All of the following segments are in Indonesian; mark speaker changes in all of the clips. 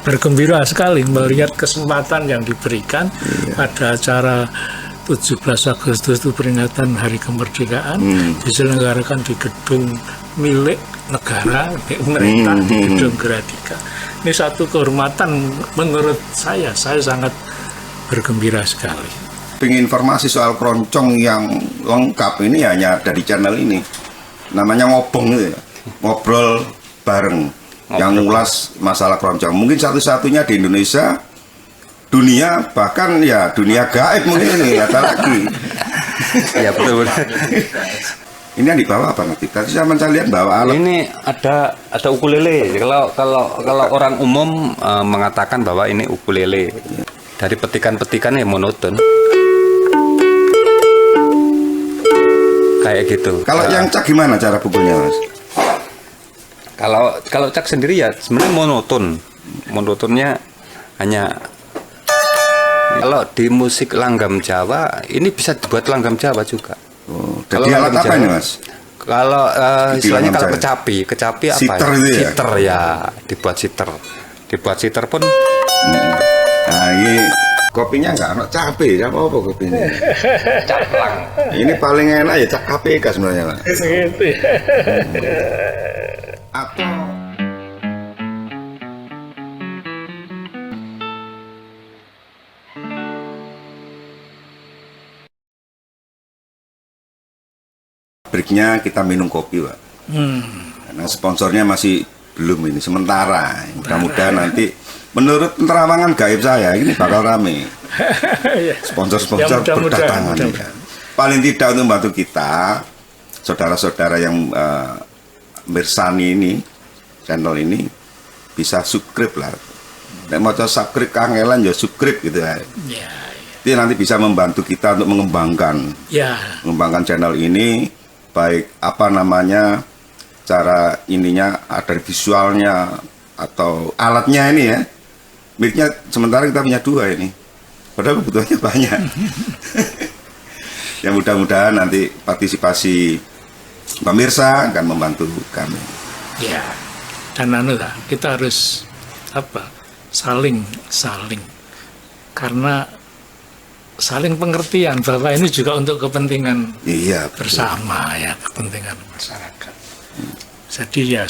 Speaker 1: bergembira sekali melihat kesempatan yang diberikan pada acara 17 Agustus itu peringatan Hari Kemerdekaan diselenggarakan di gedung milik negara, milik pemerintah, di gedung Gradika. Ini satu kehormatan menurut saya sangat bergembira sekali.
Speaker 2: Pengen informasi soal keroncong yang lengkap ini hanya ada di channel ini. Namanya Ngobong gitu ya. Ngobrol bareng yang ngulas masalah keroncong. Mungkin satu-satunya di Indonesia, dunia, bahkan ya dunia gaib mungkin ini ada lagi.
Speaker 3: Ya betul.
Speaker 2: Ini yang dibawa apa nanti? Tadi saya lihat bawa alat.
Speaker 3: Ini ada ukulele. Kalau orang umum mengatakan bahwa ini ukulele. Dari petikan-petikan yang monoton. Kayak gitu.
Speaker 2: Kalau yang cak gimana cara pukulnya, Mas?
Speaker 3: Kalau cak sendiri ya sebenarnya monoton. Monotonnya hanya kalau di musik langgam Jawa ini bisa dibuat langgam Jawa juga.
Speaker 2: Oh, jadi alat apa ini, Mas?
Speaker 3: Kalau istilahnya kalau kecapi apa?
Speaker 2: Siter itu ya?
Speaker 3: Siter ya, dibuat siter. Dibuat siter pun.
Speaker 2: Nah, ini kopinya nggak ada cabe, apa kopinya?
Speaker 3: Caplang.
Speaker 2: Ini paling enak ya cak KPK sebenarnya, Pak.
Speaker 1: Segitu ya.
Speaker 2: Atau breaknya kita minum kopi, Pak. Karena sponsornya masih belum ini sementara. Mudah-mudahan nanti menurut penerawangan gaib saya ini bakal rame. Sponsor-sponsor berdatangan. Ya. Paling tidak untuk membantu kita, saudara-saudara yang bersani ini, channel ini bisa subscribe lah. Nek mau subscribe kangelan ya subscribe gitu ya. Jadi nanti bisa membantu kita untuk mengembangkan channel ini. Baik apa namanya, cara ininya, ada visualnya atau alatnya ini ya. Mic-nya sementara kita punya 2 ini, padahal kebutuhannya banyak. Ya mudah-mudahan nanti partisipasi pemirsa akan membantu kami.
Speaker 1: Ya, dan kita harus saling karena saling pengertian bahwa ini juga untuk kepentingan bersama ya, kepentingan masyarakat. Jadi ya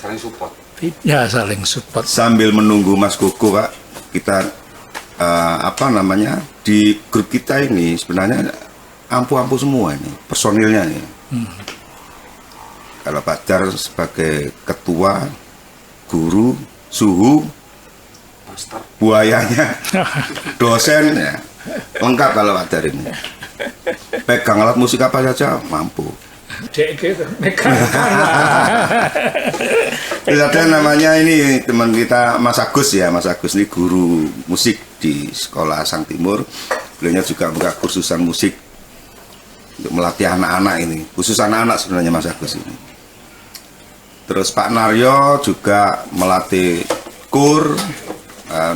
Speaker 3: Saling support.
Speaker 1: Ya saling support.
Speaker 2: Sambil menunggu Mas Koko, Pak, kita di grup kita ini sebenarnya ampuh-ampuh semua ini personilnya nih. Kalau Pak Jar sebagai ketua, guru, suhu, master, buayanya, dosen ya. Lengkap kalau Pak Jar ini. Pegang alat musik apa saja mampu.
Speaker 1: Gitu.
Speaker 2: Terus ada namanya ini teman kita Mas Agus ya. Mas Agus ini guru musik di Sekolah Sang Timur. Beliau juga buka kursusan musik untuk melatih anak-anak ini. Khusus anak-anak sebenarnya Mas Agus ini. Terus Pak Naryo juga melatih kur,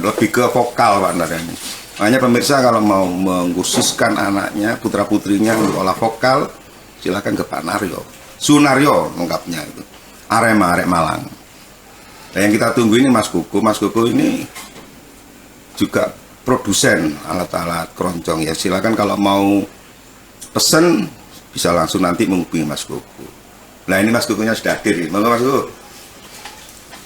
Speaker 2: lebih ke vokal Pak Naryo ini. Makanya pemirsa kalau mau mengkhususkan anaknya, putra-putrinya untuk olah vokal, silakan ke Pak Naryo. Sunaryo lengkapnya itu. Arek Malang. Nah, yang kita tunggu ini Mas Koko. Mas Koko ini juga produsen alat-alat keroncong ya. Silakan kalau mau pesen bisa langsung nanti menghubungi Mas Koko. Nah, ini Mas Kokonya sudah hadir. Monggo Mas Koko.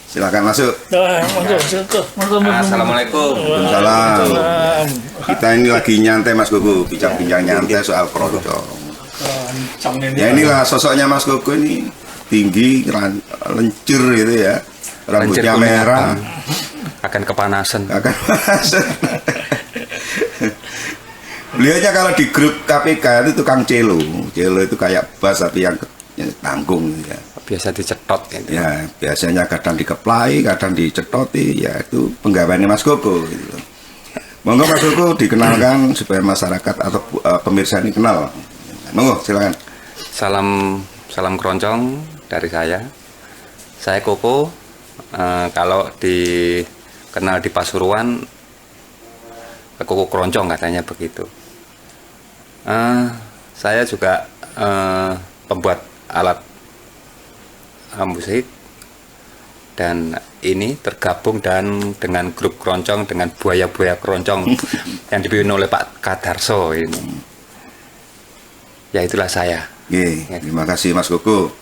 Speaker 2: Silakan masuk.
Speaker 3: Assalamualaikum.
Speaker 2: Waalaikumsalam. Kita ini lagi nyantai Mas Koko, bincang-bincang nyantai soal keroncong. Ya inilah sosoknya Mas Koko ini, tinggi, lencur gitu ya, rambutnya merah,
Speaker 3: akan kepanasan.
Speaker 2: Beliaunya kalau di grup KPK itu tukang cello itu kayak bass tapi yang tanggung ya.
Speaker 3: Biasa dicetot gitu.
Speaker 2: Ya biasanya kadang dikeplai, kadang dicetoti, ya itu penggawaannya Mas Koko gitu. Monggo Mas Koko dikenalkan supaya masyarakat atau pemirsa ini kenal. Monggo silakan.
Speaker 3: Salam keroncong dari saya. Saya Koko. Kalau dikenal di Pasuruan, Koko keroncong katanya begitu. Saya juga pembuat alat musik dan ini tergabung dan dengan grup keroncong dengan buaya-buaya keroncong yang dipimpin oleh Pak Kadarso ini. Ya itulah saya.
Speaker 2: Oke, terima kasih Mas Koko.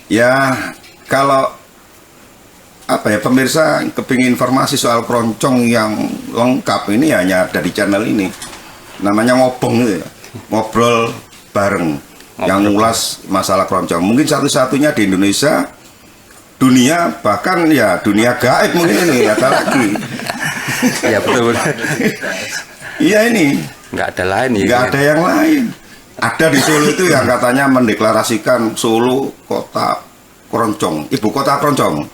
Speaker 2: Ya, kalau pemirsa kepingin informasi soal keroncong yang lengkap ini hanya dari channel ini. Namanya Ngobong gitu ya. Ngobrol bareng yang ngulas masalah keroncong. Mungkin satu-satunya di Indonesia, dunia, bahkan ya dunia gaib mungkin ini ada lagi.
Speaker 3: Ya betul.
Speaker 2: Iya ini.
Speaker 3: Nggak ada lain ya.
Speaker 2: Nggak ada yang lain. Ada di Solo itu yang katanya mendeklarasikan Solo kota keroncong, ibu kota keroncong.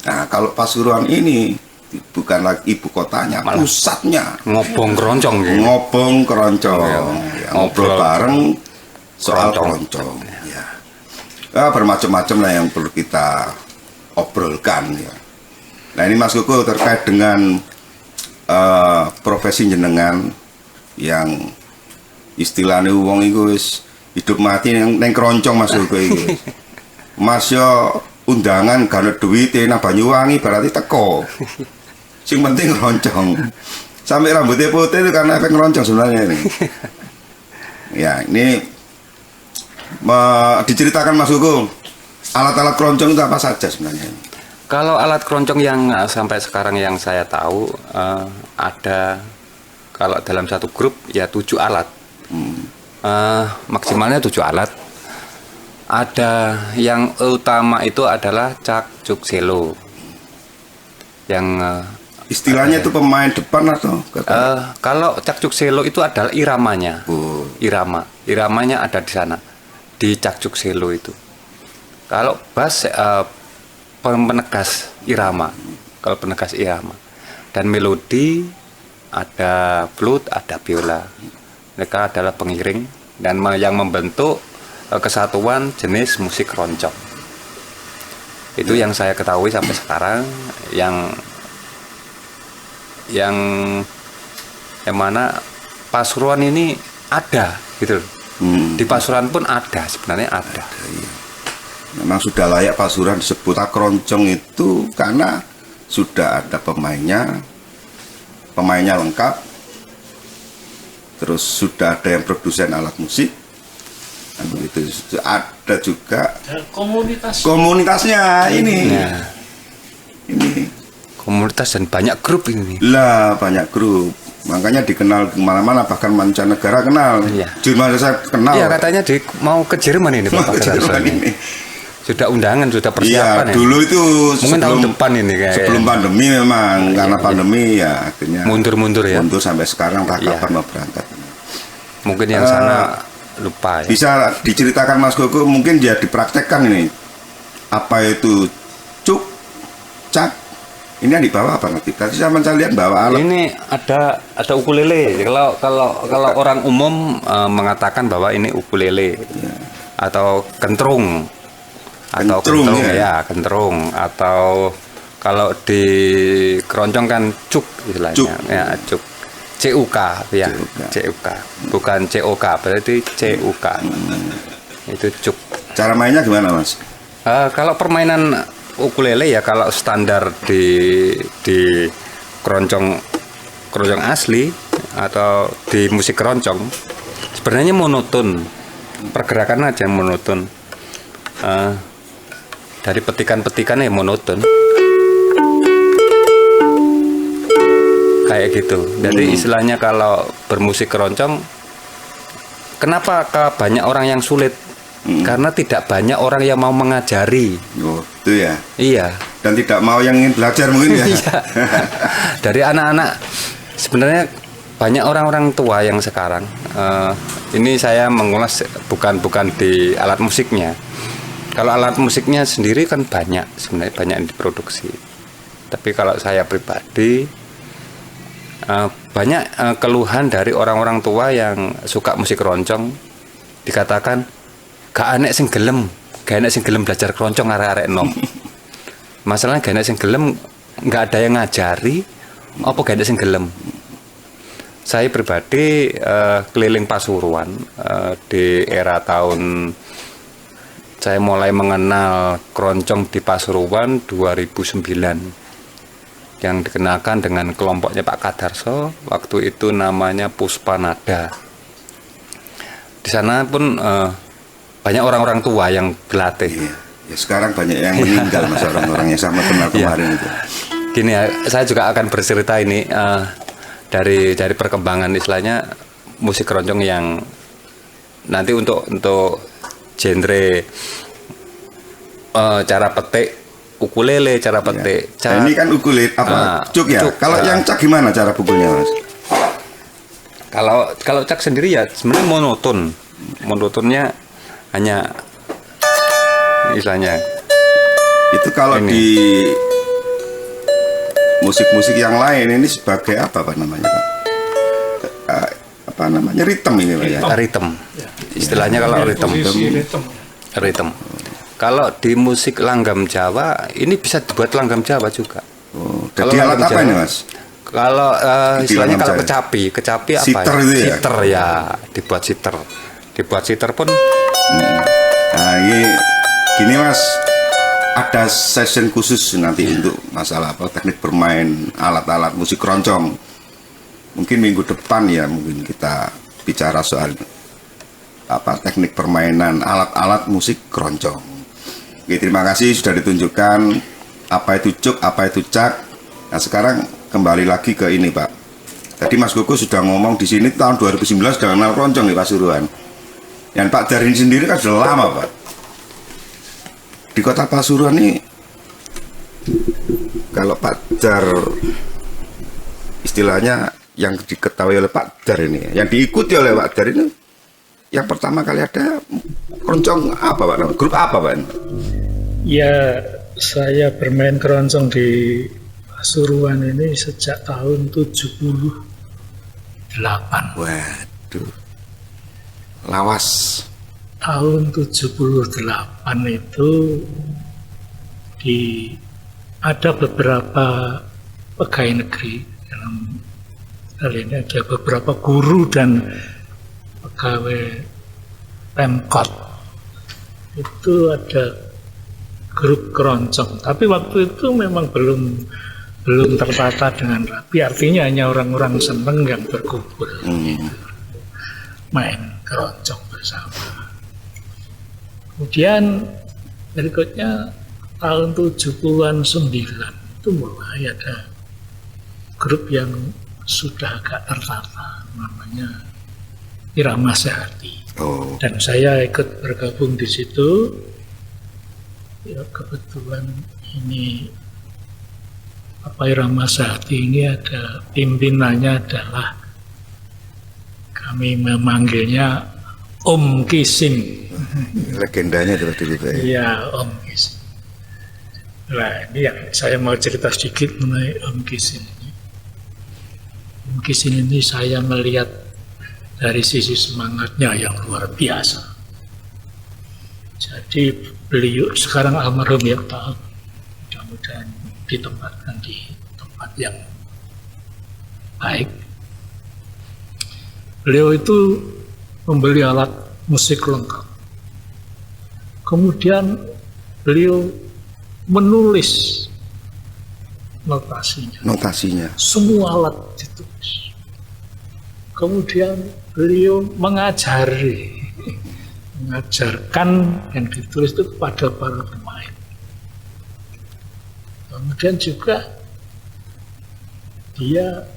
Speaker 2: Nah kalau Pasuruan ini bukan lagi ibu kotanya, malah pusatnya.
Speaker 3: Ngobong keroncong gitu.
Speaker 2: Ngobong keroncong. Ya, ngobrol bareng soal keroncong. Ya. Bermacam-macam lah yang perlu kita obrolkan ya. Nah ini Mas Koko terkait dengan profesi jenengan yang istilahnya wong iku wis hidup mati neng keroncong Mas Koko iki. Mas yo undangan gak duit nang Banyuwangi berarti teko. Sing penting keroncong. Sampai rambutnya putih itu karena efek keroncong sebenarnya ini. Ya, ini diceritakan Mas Koko, alat-alat keroncong itu apa saja sebenarnya?
Speaker 3: Kalau alat keroncong yang sampai sekarang yang saya tahu ada, kalau dalam satu grup ya 7 alat. Maksimalnya 7 alat. Ada yang utama itu adalah cakcuk selo. Yang
Speaker 2: istilahnya itu pemain depan atau
Speaker 3: kalau cakcuk selo itu adalah iramanya. Iramanya ada di sana, di cakcuk selo itu. Kalau bass penegas irama. Kalau penegas irama. Dan melodi ada flute, ada biola. Mereka adalah pengiring dan yang membentuk kesatuan jenis musik keroncong. Itu yang saya ketahui sampai sekarang, yang mana Pasuruan ini ada gitu. Di Pasuruan pun ada, sebenarnya ada.
Speaker 2: Memang sudah layak Pasuruan disebut keroncong itu karena sudah ada pemainnya lengkap, terus sudah ada yang produsen alat musik, dan begitu ada juga komunitasnya ini.
Speaker 3: Nah,
Speaker 2: ini
Speaker 3: komunitas dan banyak grup ini.
Speaker 2: Lah banyak grup, makanya dikenal kemana-mana, bahkan mancanegara kenal.
Speaker 3: Iya.
Speaker 2: Jerman saya kenal.
Speaker 3: Iya katanya mau ke Jerman ini Pak Kadarso ini. Sudah undangan, sudah persiapan ya.
Speaker 2: Dulu itu
Speaker 3: mungkin tahun depan ini kayak.
Speaker 2: Sebelum pandemi memang karena pandemi ya akhirnya
Speaker 3: mundur ya.
Speaker 2: Mundur sampai sekarang tak kapan mau berangkat.
Speaker 3: Mungkin yang sana lupa ya.
Speaker 2: Bisa diceritakan Mas Koko, mungkin dia dipraktekkan ini. Apa itu cuk, cak? Ini yang dibawa apa nanti? Tadi saya lihat bawa alat.
Speaker 3: Ini ada ukulele. Kalau orang umum mengatakan bahwa ini ukulele ya. Atau kentrung. Atau kentrung ya, kentrung. Atau kalau di keroncong kan cuk istilahnya.
Speaker 2: Cuk.
Speaker 3: Ya, cuk. CUK ya, CUK. Bukan COK, berarti CUK. Itu cuk.
Speaker 2: Cara mainnya gimana, Mas?
Speaker 3: Kalau permainan ukulele ya, kalau standar di keroncong asli atau di musik keroncong sebenarnya monoton, pergerakan aja monoton. Dari petikan-petikannya monoton kayak gitu. Jadi istilahnya kalau bermusik keroncong, kenapa banyak orang yang sulit? Karena tidak banyak orang yang mau mengajari.
Speaker 2: Oh, itu ya.
Speaker 3: Iya.
Speaker 2: Dan tidak mau yang ingin belajar mungkin ya.
Speaker 3: Iya. Dari anak-anak sebenarnya banyak orang-orang tua yang sekarang. Ini saya mengulas bukan di alat musiknya. Kalau alat musiknya sendiri kan banyak, sebenarnya banyak yang diproduksi. Tapi kalau saya pribadi banyak keluhan dari orang-orang tua yang suka musik keroncong, dikatakan gak enek sing gelem belajar keroncong arek-arek nom. Masalahnya gak enek sing gelem, gak ada yang ngajari, apa gak enek sing gelem. Saya pribadi keliling Pasuruan di era tahun Saya mulai mengenal keroncong di Pasuruan 2009 yang dikenakan dengan kelompoknya Pak Kadarso. Waktu itu namanya Puspanada. Di sana pun banyak orang-orang tua yang berlatih.
Speaker 2: Iya. Ya, sekarang banyak yang meninggal mas, orang-orang yang sama kenal kemarin itu.
Speaker 3: Gini ya, saya juga akan bercerita ini dari perkembangan istilahnya musik keroncong yang nanti untuk genre cara petik ukulele, cara petik.
Speaker 2: Nah, ini kan ukulele apa? Cuk ya. Kalau yang cak gimana cara pukulnya mas?
Speaker 3: Kalau cak sendiri ya sebenarnya monoton. Monotonnya hanya istilahnya.
Speaker 2: Itu kalau
Speaker 3: ini.
Speaker 2: Di musik-musik yang lain ini sebagai apa namanya Pak? Apa namanya ritme ini Pak ya?
Speaker 3: Ritme. Istilahnya kalau ritme. Kalau di musik langgam Jawa ini bisa dibuat langgam Jawa juga.
Speaker 2: Oh, jadi alat apa ini mas?
Speaker 3: Kalau istilahnya kalau kecapi apa?
Speaker 2: Siter itu ya?
Speaker 3: Siter ya, dibuat siter. Dibuat siter pun.
Speaker 2: Nah ini gini mas, ada session khusus nanti untuk masalah apa teknik bermain alat-alat musik keroncong. Mungkin minggu depan ya, mungkin kita bicara soal apa teknik permainan alat-alat musik keroncong. Oke, terima kasih sudah ditunjukkan apa itu cuk, apa itu cak. Nah sekarang kembali lagi ke ini Pak. Tadi Mas Koko sudah ngomong di sini tahun 2019 sudah kenal keroncong di Pasuruan. Dan Pak Dar ini sendiri kan sudah lama Pak. Di kota Pasuruan ini, kalau Pak Dar istilahnya yang diketahui oleh Pak Dar ini, yang diikuti oleh Pak Dar ini, yang pertama kali ada keroncong apa Pak? Grup apa Pak?
Speaker 1: Ya, saya bermain keroncong di Pasuruan ini sejak tahun 78.
Speaker 2: Waduh, lawas.
Speaker 1: Tahun 78 itu ada beberapa pegawai negeri, dalam hal ini ada beberapa guru dan pegawai Pemkot, itu ada grup keroncong, tapi waktu itu memang belum tertata dengan rapi, artinya hanya orang-orang seneng yang berkumpul main keroncong bersama. Kemudian berikutnya tahun 70-an 9 itu mulai ada grup yang sudah agak tertata, namanya Irama Sehati. Dan saya ikut bergabung di situ. Ya, kebetulan ini Irama Sehati ini ada pimpinannya adalah, kami memanggilnya Om Kisim.
Speaker 2: Legendanya dulu Pak.
Speaker 1: Iya, Om Kisim. Nah, ini yang saya mau cerita sedikit mengenai Om Kisim ini. Om Kisim ini saya melihat dari sisi semangatnya yang luar biasa. Jadi beliau sekarang almarhum ya Pak, mudah-mudahan ditempatkan di tempat yang baik. Beliau itu membeli alat musik lengkap. Kemudian beliau menulis notasinya. Semua alat ditulis. Kemudian beliau mengajarkan yang ditulis itu kepada para pemain. Kemudian juga dia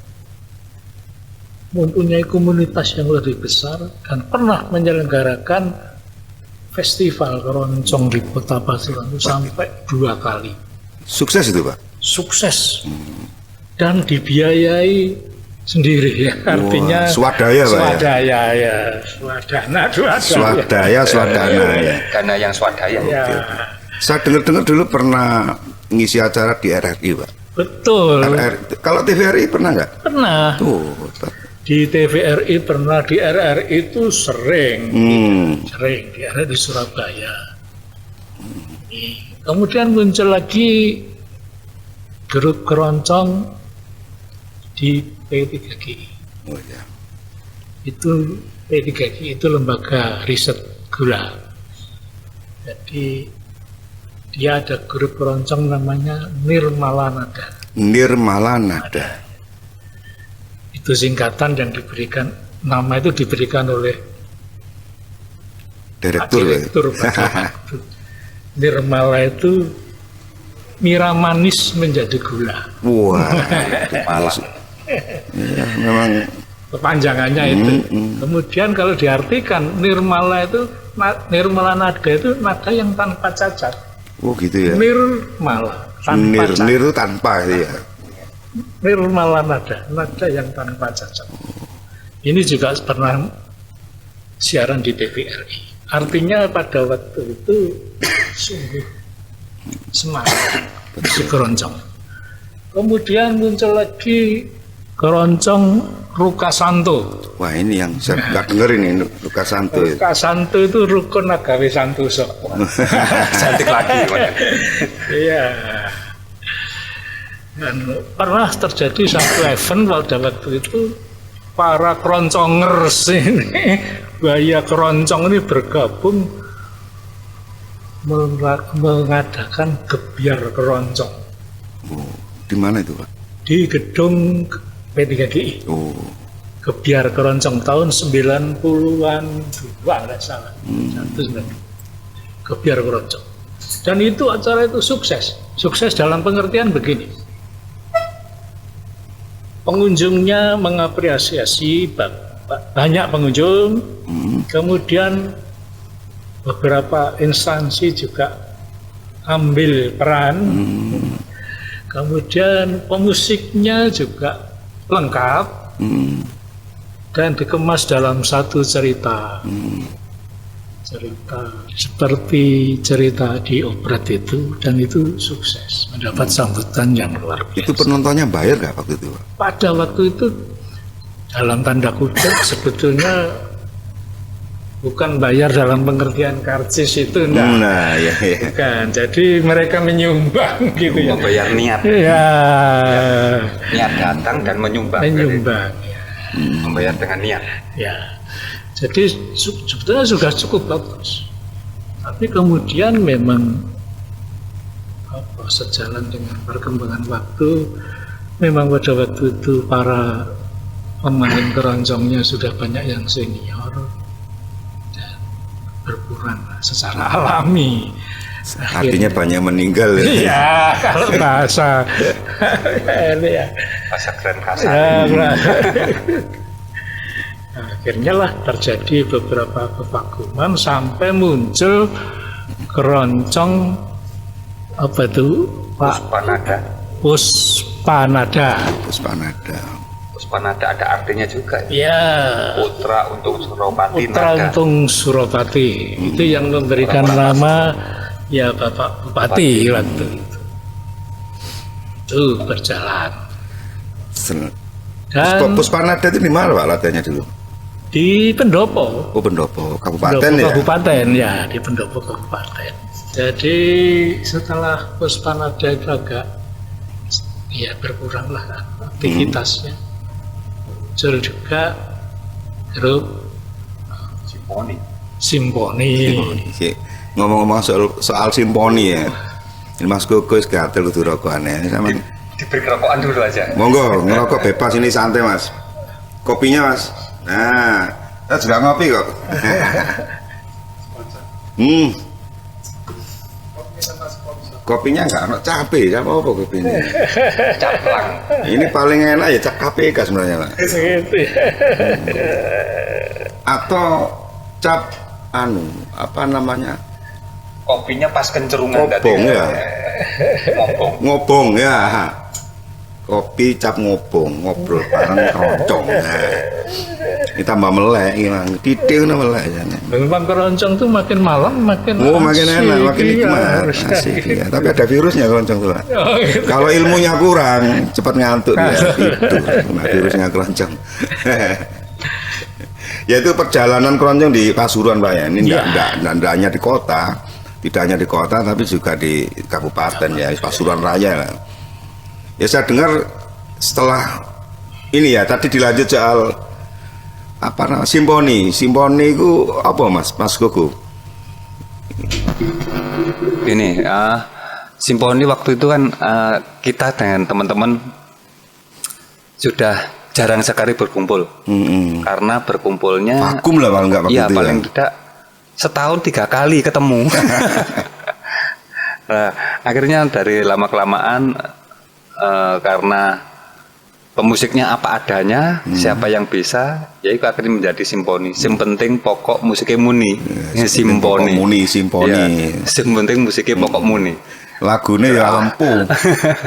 Speaker 1: mempunyai komunitas yang lebih besar dan pernah menyelenggarakan festival keroncong di kota Pasuruan itu sampai 2 kali.
Speaker 2: Sukses itu Pak?
Speaker 1: Sukses. Dan dibiayai sendiri ya, artinya
Speaker 2: swadaya Pak.
Speaker 1: Swadaya ya,
Speaker 2: swadana ya.
Speaker 3: Karena yang swadaya.
Speaker 1: Ya.
Speaker 2: Saya dengar dulu pernah ngisi acara di RRI Pak.
Speaker 1: Betul.
Speaker 2: Kalau TVRI pernah nggak?
Speaker 1: Pernah. Di TVRI pernah, di RRI itu sering di RRI di Surabaya. Kemudian muncul lagi grup keroncong di P3GI.
Speaker 2: Oh ya.
Speaker 1: Itu P3GI itu lembaga riset gula. Jadi dia ada grup keroncong namanya Nirmalanada.
Speaker 2: Nirmalanada.
Speaker 1: Itu singkatan yang diberikan, nama itu diberikan oleh
Speaker 2: Direktur.
Speaker 1: pada waktu. Nirmala itu mira manis menjadi gula.
Speaker 2: Wah, malah. Ya, memang
Speaker 1: Kepanjangannya itu. Kemudian kalau diartikan Nirmala itu, Nirmala nada itu nada yang tanpa cacat.
Speaker 2: oh gitu ya.
Speaker 1: Nirmala tanpa cacat.
Speaker 2: Nir itu tanpa ya.
Speaker 1: Nirmala nada yang tanpa cacat. Ini juga pernah siaran di TVRI. Artinya pada waktu itu sungguh semangat si keroncong. Kemudian muncul lagi keroncong Rukasanto.
Speaker 2: Wah ini yang saya nggak dengerin ini Rukasanto.
Speaker 1: Rukasanto itu rukun agawe santoso.
Speaker 3: Cantik lagi.
Speaker 1: Iya. Dan pernah terjadi satu event pada waktu itu para keroncongers ini, Buaya Keroncong ini bergabung mengadakan gebyar keroncong.
Speaker 2: Oh, di mana itu Pak?
Speaker 1: Di gedung P3GI.
Speaker 2: Oh,
Speaker 1: Gebyar keroncong tahun 90-an dua nggak salah. 1992. Gebyar keroncong. Dan itu acara itu sukses. Sukses dalam pengertian begini. Pengunjungnya mengapresiasi banyak pengunjung, kemudian beberapa instansi juga ambil peran, kemudian pemusiknya juga lengkap dan dikemas dalam satu cerita. Cerita seperti cerita di operet itu, dan itu sukses, mendapat sambutan yang luar biasa.
Speaker 2: itu penontonnya bayar nggak waktu itu Pak?
Speaker 1: Pada waktu itu dalam tanda kutip sebetulnya bukan bayar dalam pengertian karcis itu, enggak.
Speaker 2: Nah, ya.
Speaker 1: Bukan. Jadi mereka menyumbang gitu ya.
Speaker 3: Membayar niat.
Speaker 1: Ya.
Speaker 3: Niat datang dan menyumbang.
Speaker 1: Menyumbang. Ya.
Speaker 3: Membayar dengan niat.
Speaker 1: Ya. Jadi sebetulnya sudah cukup bagus. Tapi kemudian memang sejalan dengan perkembangan waktu, memang pada waktu itu para pemain keroncongnya sudah banyak yang senior dan berkurang secara alami.
Speaker 2: Artinya banyak meninggal.
Speaker 1: Ya, kalau bahasa ini ya.
Speaker 3: Bahasa keren kasar.
Speaker 1: Ya, akhirnya lah terjadi beberapa kevakuman sampai muncul keroncong apa itu Pak?
Speaker 3: Puspanada.
Speaker 1: Puspanada.
Speaker 2: Puspanada.
Speaker 3: Puspanada ada artinya juga.
Speaker 1: Ya.
Speaker 3: Putra untuk Suropati.
Speaker 1: Putra
Speaker 3: Nada.
Speaker 1: Untung Suropati. Itu yang memberikan nama ya Bapak Bupati waktu itu. Itu berjalan. Dan
Speaker 2: Puspanada itu di mana Pak latihannya dulu?
Speaker 1: di Pendopo.
Speaker 2: Oh Pendopo, kabupaten
Speaker 1: Pendopo
Speaker 2: ya?
Speaker 1: Kabupaten ya, di Pendopo Kabupaten. Jadi setelah Puspanada itu agak ya berkurang lah aktivitasnya. Muncul juga grup Simponi.
Speaker 2: Ngomong-ngomong soal simponi ya, ini Mas Koko gatel kudu rokokannya sama.
Speaker 3: Diberi kerokokan dulu aja.
Speaker 2: Monggo ngerokok bebas ini santai Mas. Kopinya Mas. Nah, kita juga ngopi kok. Kopinya nggak ada cabe, apa kopi ini?
Speaker 3: Caplang.
Speaker 2: Ini paling enak ya cap KPK sebenarnya Pak.
Speaker 1: Segitu ya.
Speaker 2: Atau cap apa namanya?
Speaker 3: Kopinya pas kencerungan
Speaker 2: Ngobong ya. Ngobong ya. Kopi cap ngobong, ngobrol bareng keroncong. Nah, ini tambah melek, hilang titik melek ya.
Speaker 1: Memang keroncong tuh makin malam makin
Speaker 2: Makin
Speaker 1: asik,
Speaker 2: enak, makin nikmat.
Speaker 1: iya.
Speaker 2: Asik, ya. Tapi ada virusnya keroncong tuh Pak.
Speaker 1: Oh, gitu.
Speaker 2: Kalau ilmunya kurang, cepat ngantuk dia. Itu, nah, virusnya keroncong. Yaitu perjalanan keroncong di Pasuruan Pak ya. Ini enggak hanya di kota, tidak hanya di kota, tapi juga di kabupaten ya, Pasuruan Raya. Ya saya dengar setelah ini ya tadi dilanjut soal apa namanya simponi itu apa Mas Koko?
Speaker 3: Ini simfoni waktu itu kan kita dengan teman-teman sudah jarang sekali berkumpul. Karena berkumpulnya
Speaker 2: vakum lah paling nggak waktu
Speaker 3: iya,
Speaker 2: itu
Speaker 3: paling
Speaker 2: ya.
Speaker 3: tidak setahun 3 kali ketemu. Nah, akhirnya dari lama kelamaan karena pemusiknya apa adanya, siapa yang bisa, ya itu akhirnya menjadi simfoni. Yang penting pokok musiknya muni, simfoni.
Speaker 2: Simponi.
Speaker 3: Ya, yang penting musiknya pokok muni.
Speaker 2: Lagunya ya ampuh.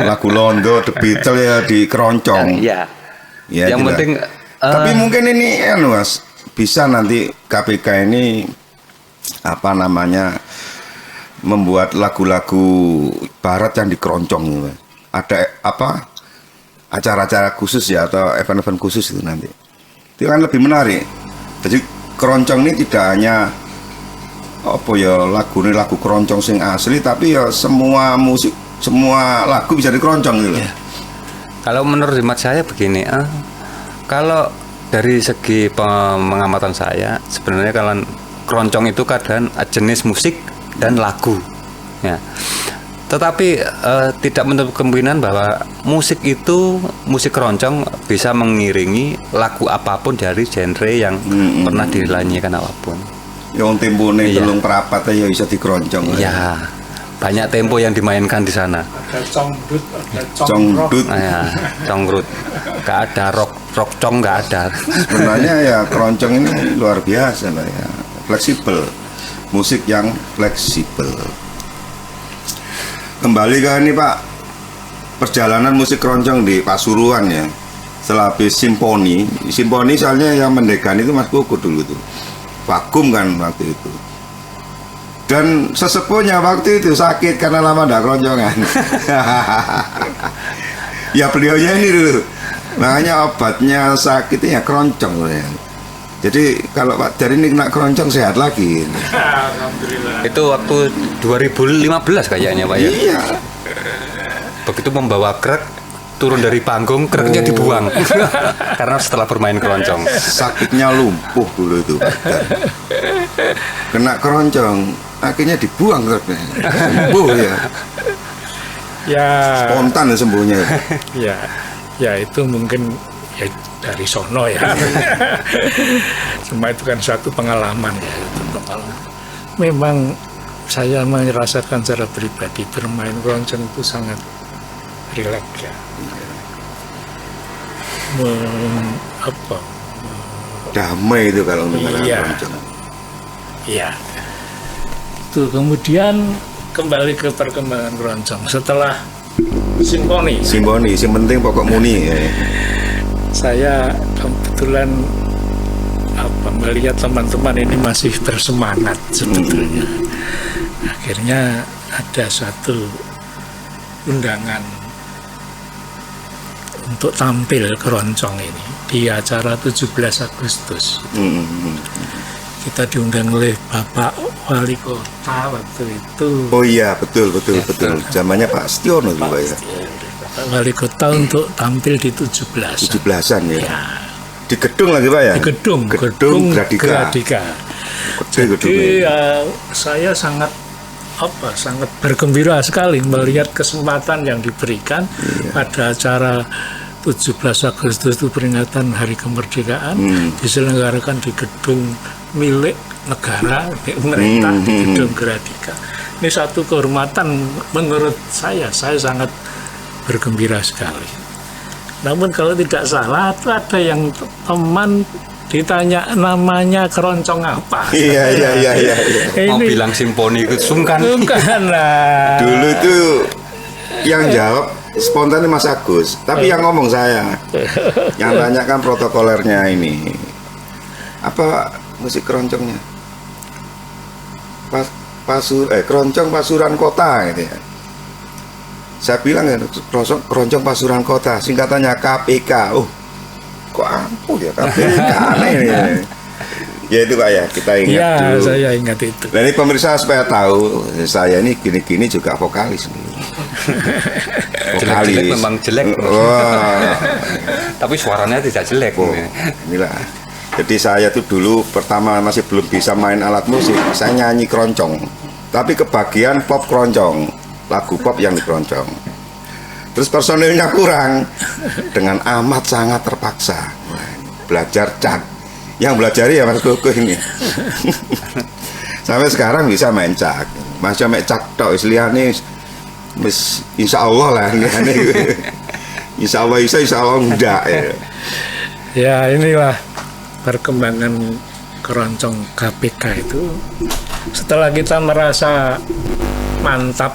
Speaker 2: Lagu Londo, The Beatles ya di keroncong.
Speaker 3: Ya,
Speaker 2: Ya,
Speaker 3: yang
Speaker 2: tidak.
Speaker 3: penting.
Speaker 2: Tapi mungkin ini Mas, bisa nanti KPK ini apa namanya membuat lagu-lagu barat yang di keroncong gitu. Ada apa acara-acara khusus ya atau event-event khusus itu nanti. Itu kan lebih menarik. Jadi keroncong ini tidak hanya apa ya lagu keroncong sing asli, tapi ya semua musik, semua lagu bisa di keroncong gitu.
Speaker 3: Ya. Kalau menurut hemat saya begini, kalau dari segi pengamatan saya, sebenarnya kalau keroncong itu kadang jenis musik dan lagu, ya. Tetapi tidak menutup kemungkinan bahwa musik keroncong bisa mengiringi lagu apapun dari genre yang pernah dinyanyikan apapun.
Speaker 2: Yang tempone
Speaker 3: Iya.
Speaker 2: telung perapat ya bisa di keroncong.
Speaker 3: Ya, banyak tempo yang dimainkan di sana.
Speaker 1: Ada congdut, ada
Speaker 2: Congdut.
Speaker 3: Ya, conggrut, nggak ada rock cong nggak ada.
Speaker 2: Sebenarnya ya keroncong ini luar biasa lah ya, fleksibel, musik yang fleksibel. Kembali ke ini Pak, perjalanan musik keroncong di Pasuruan ya, setelah habis simfoni soalnya yang mendekan itu Mas Kuku dulu tuh, vakum kan waktu itu. Dan sesepuhnya waktu itu sakit karena lama ndak keroncongan. Ya beliaunya ini dulu, makanya obatnya sakitnya ya keroncong ya. Jadi kalau Pak Dar ini kena keroncong sehat lagi.
Speaker 1: Alhamdulillah.
Speaker 3: Itu waktu 2015 kayaknya Pak ya.
Speaker 2: Iya.
Speaker 3: Begitu membawa krek turun dari panggung, kreknya dibuang karena setelah bermain keroncong.
Speaker 2: Sakitnya lumpuh dulu itu Pak Dar. Kena keroncong, akhirnya dibuang kreknya. Sembuh ya.
Speaker 1: Ya,
Speaker 2: Spontan ya sembuhnya.
Speaker 1: ya itu mungkin ya dari sono ya. Cuma itu kan suatu pengalaman ya. Itu pengalaman. Memang saya merasakan secara pribadi bermain keroncong itu sangat rileks ya. Apa?
Speaker 2: Damai itu kalau mendengar
Speaker 1: Iya.
Speaker 2: keroncong.
Speaker 1: Iya. Itu kemudian kembali ke perkembangan keroncong setelah simfoni.
Speaker 2: Simfoni, yang penting pokok muni ya.
Speaker 1: Saya kebetulan melihat teman-teman ini masih bersemangat sebetulnya. Akhirnya ada suatu undangan untuk tampil keroncong ini di acara 17 Agustus. Kita diundang oleh Bapak Wali Kota waktu itu.
Speaker 2: Oh iya, betul. Zamannya Pak Stiono juga ya.
Speaker 1: Bapak Wali Kota untuk tampil di 17.
Speaker 2: 17-an ya.
Speaker 1: Ya,
Speaker 2: Di gedung lagi Pak ya?
Speaker 1: di gedung
Speaker 2: Gradika.
Speaker 1: Jadi
Speaker 2: gedungnya.
Speaker 1: saya sangat bergembira sekali melihat kesempatan yang diberikan pada acara 17 Agustus itu peringatan Hari Kemerdekaan diselenggarakan di gedung milik negara, milik pemerintah di gedung Gradika. Ini satu kehormatan menurut saya sangat bergembira sekali. Namun kalau tidak salah itu ada yang teman ditanya namanya keroncong apa.
Speaker 2: Iya.
Speaker 3: Mau
Speaker 1: Ini
Speaker 3: bilang simfoni itu sungkan.
Speaker 1: bukan lah.
Speaker 2: Dulu itu yang jawab spontan Mas Agus, tapi yang ngomong saya. Yang tanyakan protokolernya ini. Apa musik keroncongnya? Keroncong Pasuruan Kota gitu ya. Saya bilang ya, keroncong Pasuruan Kota, singkatannya KPK. Oh, kok ampuh ya KPK, aneh ini. Ya itu Pak ya, kita ingat
Speaker 1: Ya,
Speaker 2: dulu.
Speaker 1: saya ingat itu.
Speaker 2: Dan ini pemirsa supaya tahu, saya ini gini-gini juga vokalis nih.
Speaker 3: Jelek-jelek memang jelek.
Speaker 2: Wah,
Speaker 3: Tapi suaranya tidak jelek.
Speaker 2: oh, inilah. Jadi saya tuh dulu pertama masih belum bisa main alat musik, saya nyanyi keroncong. tapi kebagian pop keroncong, lagu pop yang dikeroncong. Terus personilnya kurang, dengan amat sangat terpaksa belajar cak. Yang belajari ya Mas Koko ini. Sampai sekarang bisa main cak. Masih main cak tok istilahnya. Insya Allah lah ini. Insya Allah bisa, insya Allah enggak ya.
Speaker 1: Ya inilah perkembangan keroncong KPK itu. Setelah kita merasa mantap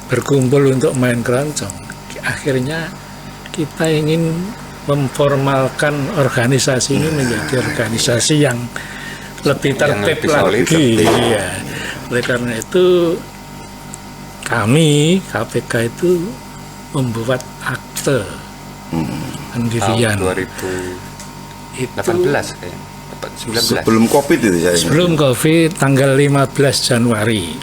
Speaker 1: berkumpul untuk main keroncong, akhirnya kita ingin memformalkan organisasi ini menjadi organisasi yang lebih tertib lagi. Iya. Oleh karena itu kami KPK itu membuat akte pendirian
Speaker 3: tahun 2018 kayaknya. 19.
Speaker 2: Sebelum Covid itu saya.
Speaker 1: Sebelum Covid tanggal 15 Januari.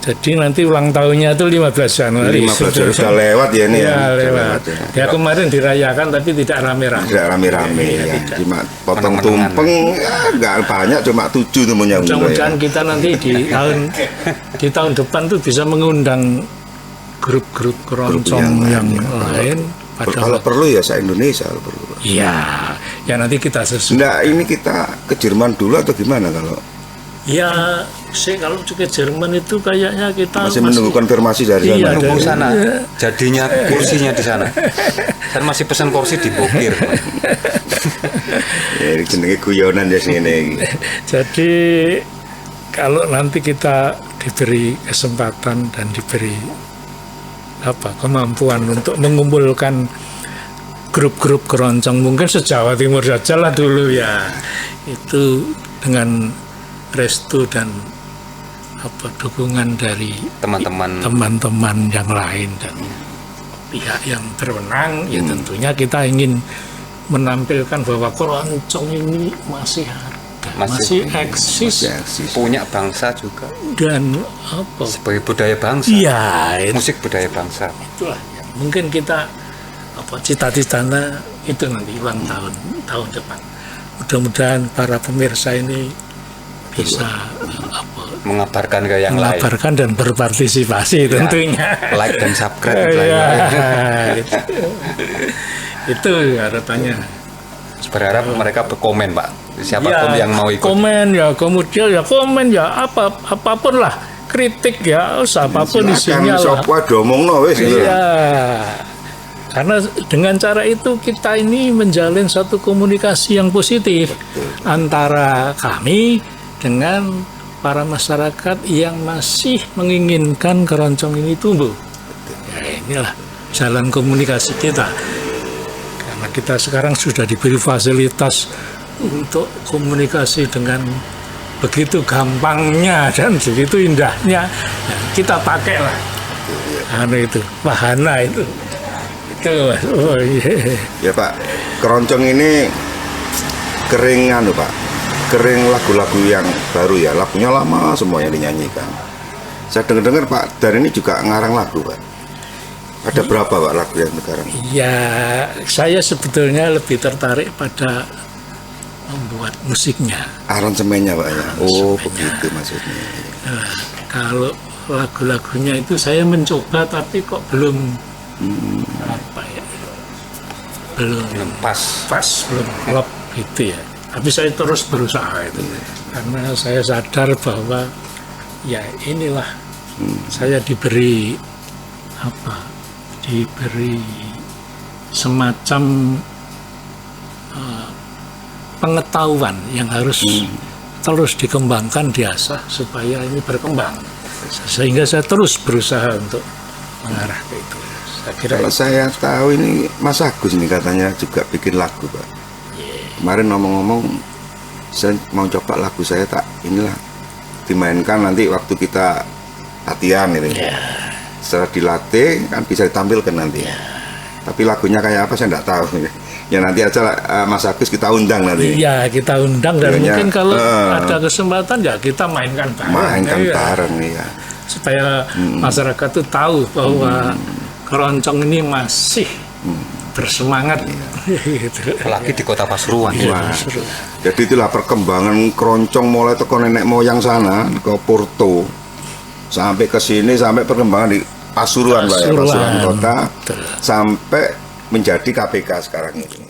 Speaker 1: Jadi nanti ulang tahunnya itu 15 Januari.
Speaker 2: 15 Januari sudah lewat ya ini
Speaker 1: ya.
Speaker 2: ya.
Speaker 1: Lewat. Ya kemarin dirayakan tapi tidak rame-rame.
Speaker 2: Tidak rame-rame ya. Cuma potong tumpeng ya, nggak banyak, cuma 7 temunya.
Speaker 1: Mudah-mudahan kita nanti di tahun depan tuh bisa mengundang grup-grup keroncong yang lain.
Speaker 2: Kalau perlu ya se-Indonesia kalau perlu.
Speaker 1: Iya, ya nanti kita sesuai.
Speaker 2: Enggak, ini kita ke Jerman dulu atau gimana kalau?
Speaker 1: Ya, kalau ke Jerman itu kayaknya kita
Speaker 2: masih menunggu konfirmasi dari sana.
Speaker 1: Iya,
Speaker 3: menunggu sana. Jadinya kursinya di sana. Saya masih pesan kursi di Bokir.
Speaker 2: Ya, ini jenenge guyonan ya sini.
Speaker 1: Jadi kalau nanti kita diberi kesempatan dan diberi kemampuan untuk mengumpulkan grup-grup keroncong mungkin se-Jawa Timur saja lah dulu ya, itu dengan restu dan dukungan dari teman-teman yang lain dan pihak yang berwenang, ya tentunya kita ingin menampilkan bahwa keroncong ini masih ada, masih eksis,
Speaker 3: punya bangsa juga
Speaker 1: dan
Speaker 3: sebagai budaya bangsa.
Speaker 1: Iya,
Speaker 3: musik budaya bangsa.
Speaker 1: Itulah ya. Mungkin kita cita-citanya itu nanti ulang tahun depan. Mudah-mudahan para pemirsa ini bisa
Speaker 3: mengabarkan ke yang lain,
Speaker 1: dan berpartisipasi tentunya.
Speaker 3: Like dan subscribe.
Speaker 1: Itu harapannya.
Speaker 3: Berharap mereka berkomen, Pak. Siapapun yang mau ikut.
Speaker 1: Komen ya, kemudian ya komen ya apapun lah, kritik ya, apapun isinya lah. Iya. Karena dengan cara itu kita ini menjalin satu komunikasi yang positif antara kami dengan para masyarakat yang masih menginginkan keroncong ini tumbuh. Ya, inilah jalan komunikasi kita. Karena kita sekarang sudah diberi fasilitas untuk komunikasi dengan begitu gampangnya dan begitu indahnya, ya, kita pakailah itu wahana itu. Oh, yeah.
Speaker 2: Ya Pak, keroncong ini kering Pak, kering lagu-lagu yang baru ya, lagunya lama semua yang dinyanyikan. Saya dengar Pak Dar ini juga ngarang lagu Pak. Ada berapa Pak lagu yang sekarang?
Speaker 1: Ya, saya sebetulnya lebih tertarik pada membuat musiknya.
Speaker 2: Aransemennya Pak ya? Oh begitu maksudnya.
Speaker 1: Kalau lagu-lagunya itu saya mencoba tapi kok belum belum pas belum klop gitu ya, tapi saya terus berusaha itu karena saya sadar bahwa ya inilah saya diberi semacam pengetahuan yang harus terus dikembangkan, diasah supaya ini berkembang, sehingga saya terus berusaha untuk mengarah ke itu.
Speaker 2: Kalau saya tahu ini Mas Agus ini katanya juga bikin lagu Pak. Kemarin ngomong-ngomong saya mau coba lagu saya inilah dimainkan nanti waktu kita latihan ini. Setelah dilatih kan bisa ditampilkan nanti. Tapi lagunya kayak apa saya nggak tahu. Ya nanti aja Mas Agus kita undang nanti.
Speaker 1: Iya kita undang dan mungkin kalau ada kesempatan ya kita mainkan bareng. Ya. Supaya masyarakat tuh tahu bahwa keroncong ini masih bersemangat. Gitu.
Speaker 3: Apalagi di kota Pasuruan.
Speaker 2: Wah. Jadi itulah perkembangan keroncong mulai teko nenek moyang sana ke Porto sampai ke sini sampai perkembangan di Pasuruan, Pak ya, Pasuruan kota
Speaker 1: Betul.
Speaker 2: sampai menjadi KPK sekarang ini.